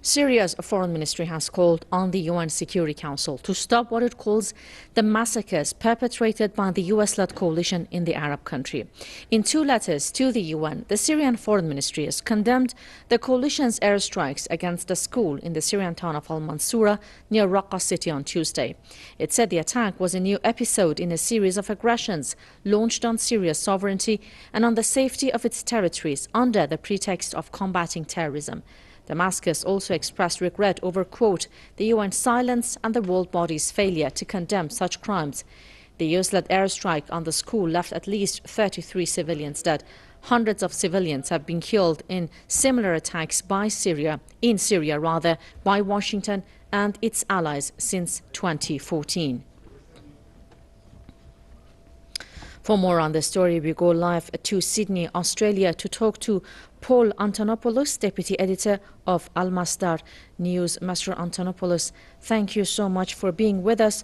Syria's foreign ministry has called on the UN Security Council to stop what it calls the massacres perpetrated by the US-led coalition in the Arab country. In two letters to the UN, the Syrian foreign ministry has condemned the coalition's airstrikes against a school in the Syrian town of Al-Mansoura near Raqqa city on Tuesday. It said the attack was a new episode in a series of aggressions launched on Syria's sovereignty and on the safety of its territories under the pretext of combating terrorism. Damascus also expressed regret over, quote, the UN silence and the world body's failure to condemn such crimes. The US-led airstrike on the school left at least 33 civilians dead. Hundreds of civilians have been killed in similar attacks by Syria, by Washington and its allies since 2014. For more on the story, we go live to Sydney, Australia, to talk to Paul Antonopoulos, Deputy Editor of Al Masdar News. Mr. Antonopoulos, thank you so much for being with us.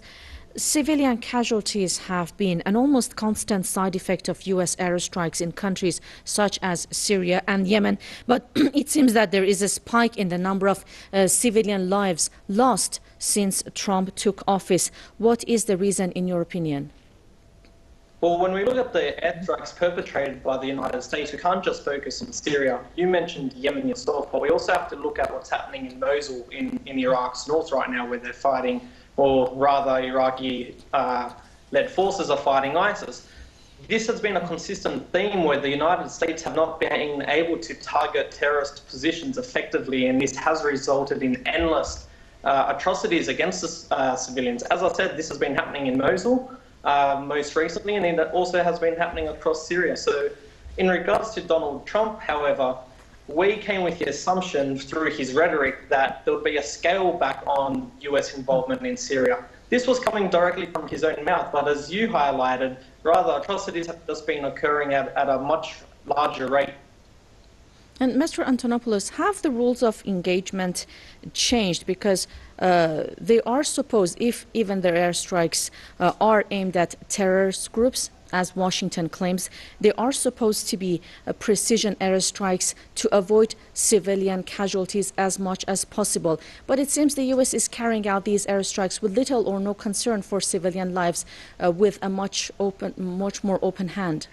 Civilian casualties have been an almost constant side effect of US airstrikes in countries such as Syria and Yemen, but it seems that there is a spike in the number of civilian lives lost since Trump took office. What is the reason, in your opinion? Well, when we look at the airstrikes perpetrated by the United States, we can't just focus on Syria. You mentioned Yemen yourself, but we also have to look at what's happening in Mosul in Iraq's north right now, where they're fighting, or rather Iraqi-led forces are fighting ISIS. This has been a consistent theme where the United States have not been able to target terrorist positions effectively, and this has resulted in endless atrocities against the civilians. As I said, this has been happening in Mosul most recently, and it also has been happening across Syria. So in regards to Donald Trump, however, we came with the assumption through his rhetoric that there would be a scale back on US involvement in Syria. This was coming directly from his own mouth, but as you highlighted, rather atrocities have just been occurring at a much larger rate. And Mr. Antonopoulos, have the rules of engagement changed? Because they are supposed, if even their airstrikes are aimed at terrorist groups, as Washington claims, they are supposed to be precision airstrikes to avoid civilian casualties as much as possible. But it seems the US is carrying out these airstrikes with little or no concern for civilian lives, with a much more open hand.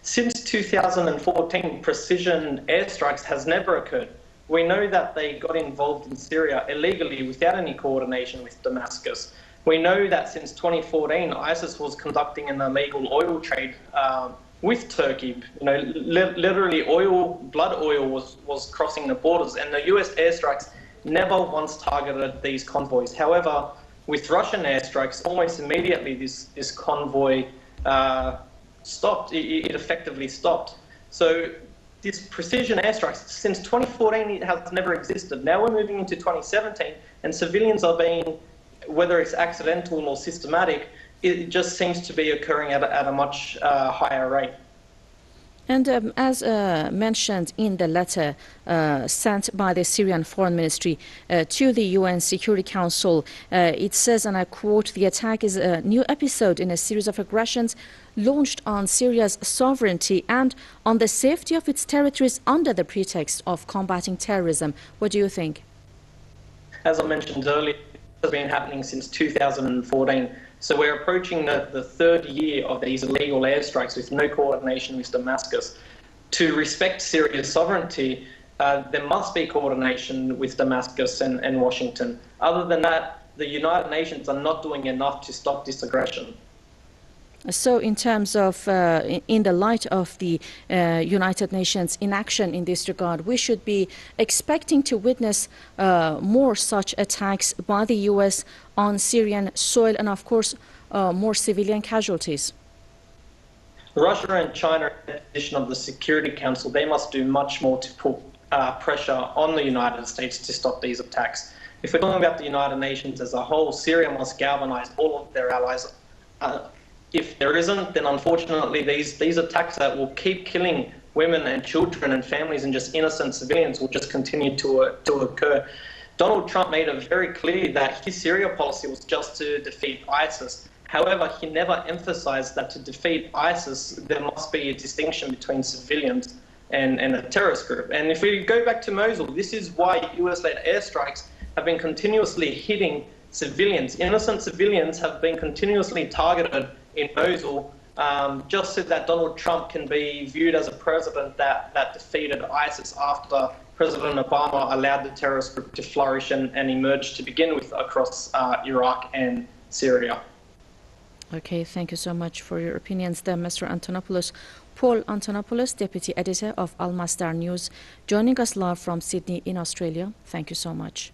Since 2014, precision airstrikes has never occurred. We know that they got involved in Syria illegally without any coordination with Damascus. We know that since 2014, ISIS was conducting an illegal oil trade with Turkey. You know, literally blood oil was crossing the borders, and the US airstrikes never once targeted these convoys. However, with Russian airstrikes, almost immediately this convoy stopped. It effectively stopped. So this precision airstrikes, since 2014, it has never existed. Now we're moving into 2017, and civilians are being, whether it's accidental or systematic, it just seems to be occurring at a much higher rate. And as mentioned in the letter sent by the Syrian Foreign Ministry to the UN Security Council, it says, and I quote, the attack is a new episode in a series of aggressions launched on Syria's sovereignty and on the safety of its territories under the pretext of combating terrorism. What do you think? As I mentioned earlier, it has been happening since 2014. So we're approaching the third year of these illegal airstrikes with no coordination with Damascus. To respect Syria's sovereignty, there must be coordination with Damascus and Washington. Other than that, the United Nations are not doing enough to stop this aggression. So in terms of, in the light of the United Nations inaction in this regard, we should be expecting to witness more such attacks by the US on Syrian soil and, of course, more civilian casualties. Russia and China, in addition of the Security Council, they must do much more to put pressure on the United States to stop these attacks. If we're talking about the United Nations as a whole, Syria must galvanize all of their allies. If there isn't, then unfortunately these attacks that will keep killing women and children and families and just innocent civilians will just continue to occur. Donald Trump made it very clear that his Syria policy was just to defeat ISIS. However, he never emphasized that to defeat ISIS, there must be a distinction between civilians and a terrorist group. And if we go back to Mosul, this is why US-led airstrikes have been continuously hitting civilians. Innocent civilians have been continuously targeted in Mosul, just so that Donald Trump can be viewed as a president that defeated ISIS after President Obama allowed the terrorist group to flourish and emerge to begin with across Iraq and Syria. Okay, thank you so much for your opinions there, Mr. Antonopoulos. Paul Antonopoulos, Deputy Editor of Al Masdar News, joining us live from Sydney in Australia. Thank you so much.